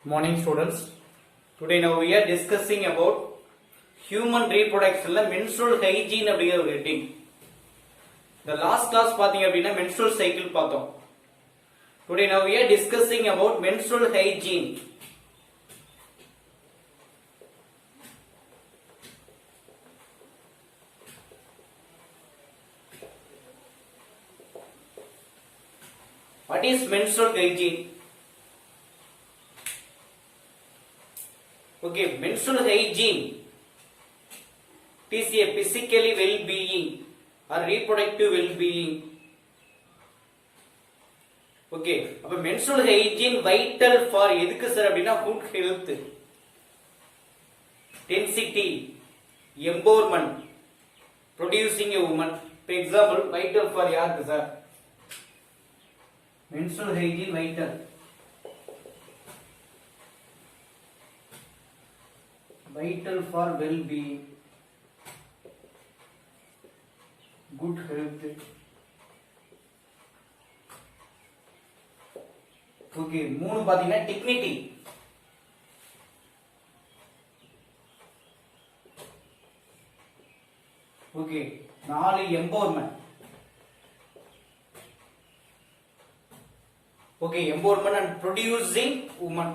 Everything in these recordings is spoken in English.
Morning students. Today now we are discussing about human reproduction menstrual hygiene அப்படிங்கிற ஒரு heading. The last class பாத்தீங்க அப்படின்னா menstrual cycle பார்த்தோம். Today now we are discussing about menstrual hygiene. What is menstrual hygiene? Okay, menstrual hygiene is a physically well-being or reproductive well-being. Okay, அப்ப menstrual hygiene vital for எதுக்கு sir அப்படின்னா good health, density, empowerment, producing a woman. For example, vital for யாருக்கு sir? Menstrual hygiene vital. Vital for well-being, good health. Okay, மூணு பாத்தீங்கன்னா dignity. Okay, நாலு empowerment. Okay, empowerment and producing woman.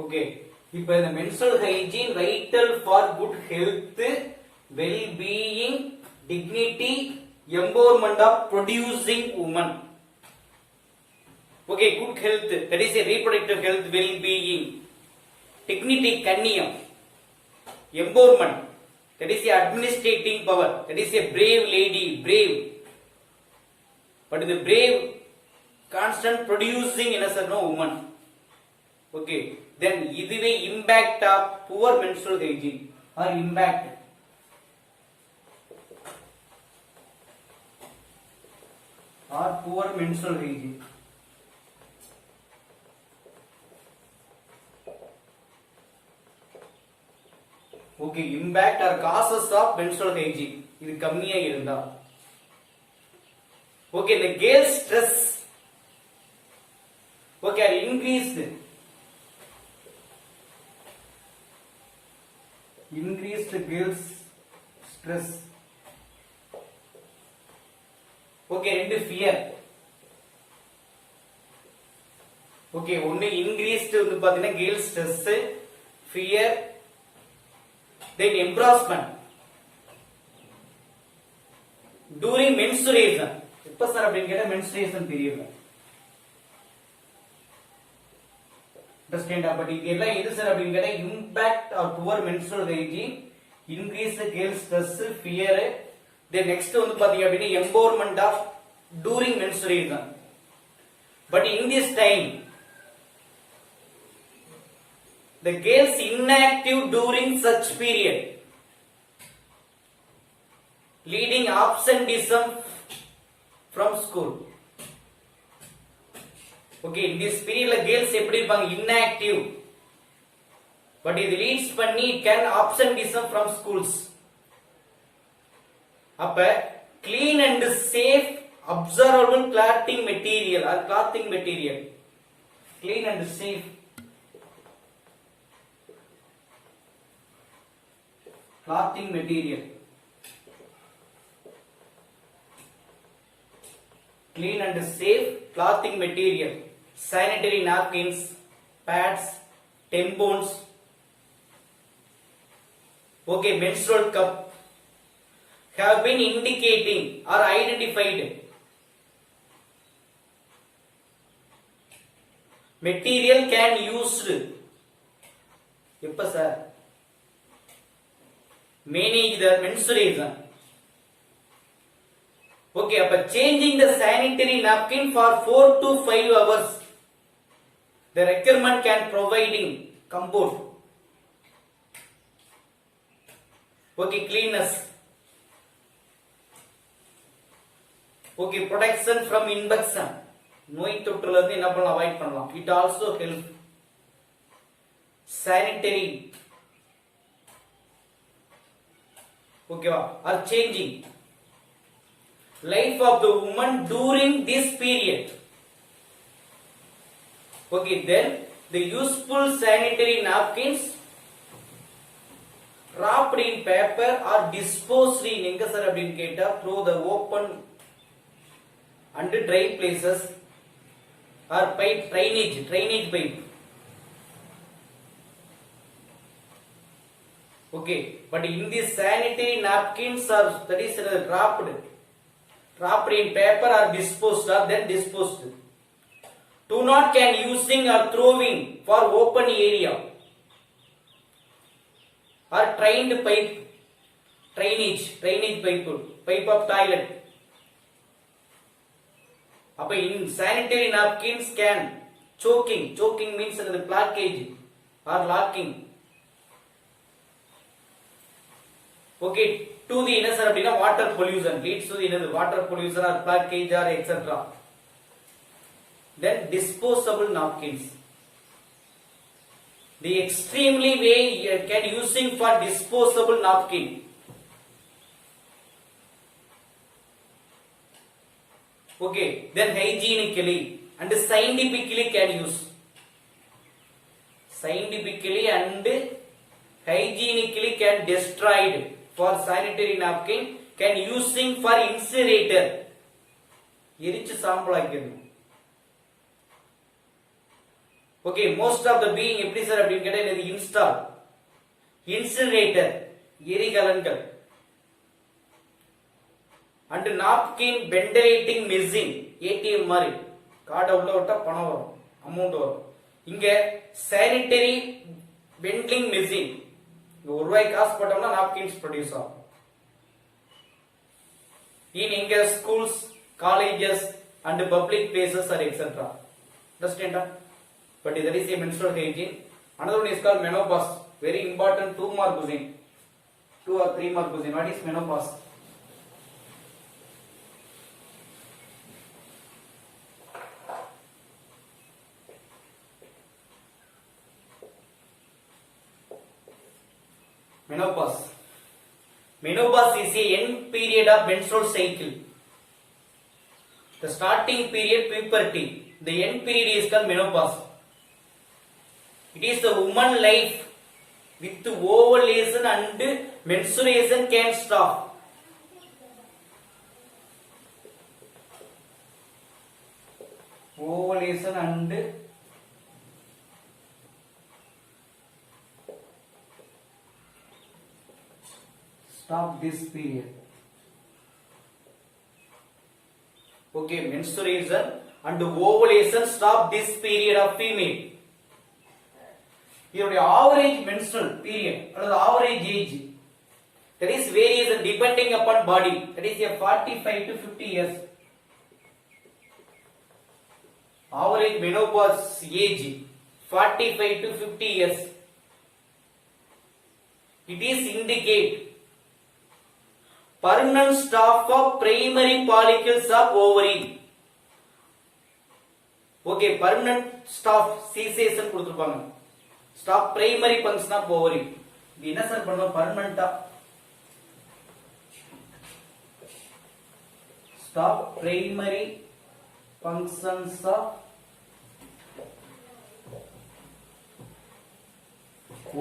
Okay, இப்போ இந்த menstrual hygiene vital for good health, well-being, dignity, empowerment of producing woman. Okay, good health, that is a reproductive health, well-being, dignity, கண்ணியம், empowerment, that is a administrating power, that is a brave lady, brave, but the brave constant producing in a certain woman. Okay, then இதுவே impact of poor menstrual hygiene or impact. Or poor menstrual hygiene. Okay, impact or causes of menstrual hygiene. இது கம்மியா இருந்தா. Okay, the girl stress. Okay, are increased girls stress. Okay, ரெண்டு fear. Okay, ஒன்னு increased வந்து பாத்தீங்கன்னா girl stress, fear, then embarrassment during menstruation. எப்ப sir அப்படின்னு கேட்டா menstruation period. Understand? But இதெல்லாம் எது சார் அப்படின்னு கேட்டா impact of poor menstrual hygiene, increase the girl stress, fear, then next வந்து பாத்தீங்க அப்படின்னா empowerment of during menstruation. But in this time the girls inactive during such period, leading absenteeism from school. Okay, in this period girls எப்படி இருப்பாங்க? Inactive. But it leads பண்ணி it can absenteeism from schools. அப்ப clean and safe observable clothing material or clothing material. Clean and safe clothing material. Clean and safe clothing material. Sanitary napkins, pads, tampons. Okay, menstrual cup have been indicating or identified. Material can used. எப்ப sir? Manage the menstruation. Okay, அப்ப changing the sanitary napkin for 4 to 5 hours. The requirement can providing comfort. Okay, cleanness. Okay, protection from infection. நோய் தொற்றுல இருந்து என்ன பண்ணலாம்? Avoid பண்ணலாம். It also help. Sanitary. Okay, are changing. life of the woman during this period. Okay, then the useful sanitary napkins wrapped in paper or disposed in எங்க sir அப்படின்னு கேட்டா through the open and dry places or pipe drainage pipe. Okay, but in these sanitary napkins are that is wrapped in paper or disposed or then disposed. Do not can using or throwing for open area or trained pipe, drainage pipe of toilet. Appa in sanitary napkins can choking means the blockage or locking. Okay, to the inner surrounding water pollution leads to the inner water pollution or blockage or etc. Then disposable napkins. The extremely way you can using for disposable napkin. Okay, then hygienically and scientifically can use. Scientifically and hygienically can destroyed for sanitary napkin can using for incinerator. எரிச்சு சாம்பலாக்கிறது. Okay, most of the being எப்படி sir அப்படின்னு கேட்டா இது install incinerator எரிகலன்கள் and napkin ventilating machine ATM மாதிரி கார்டை உள்ள விட்டா பணம் வரும் அமௌண்ட் வரும். இங்க sanitary vending machine ஒரு ரூபாய் காசு போட்டோம்னா napkins ப்ரொடியூஸ் ஆகும். In இங்க schools, colleges and public places or etc. Understand? But that is a menstrual hygiene. Another one is called menopause. Very important 2 mark question. 2 or 3 mark question. What is menopause? Menopause. Menopause is a end period of menstrual cycle. The starting period puberty. The end period is called menopause. It is the woman life with ovulation and menstruation can stop. Ovulation and stop this period. Okay, menstruation and ovulation stop this period of female. Your average menstrual period or the average age that is varies depending upon body, that is a 45 to 50 years. Average menopause age 45 to 50 years. It is indicate permanent stop of primary follicles of ovary. Okay, permanent stop cessation கொடுத்திருப்பாங்க. Stop primary function of ovary. இது என்ன sir பண்ணோம் permanent stop primary functions of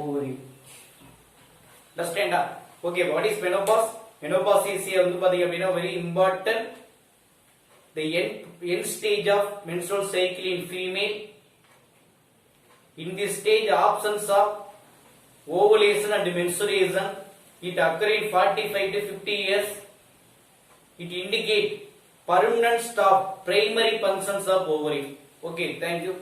ovary. Understand? Okay, what is menopause? Menopause is here வந்து பாத்தீங்க அப்படினா very important. The end stage of menstrual cycle in female. In this stage, absence of ovulation and menstruation, it occurs in 45 to 50 years. It indicates permanent stop primary functions of ovary. Okay, thank you.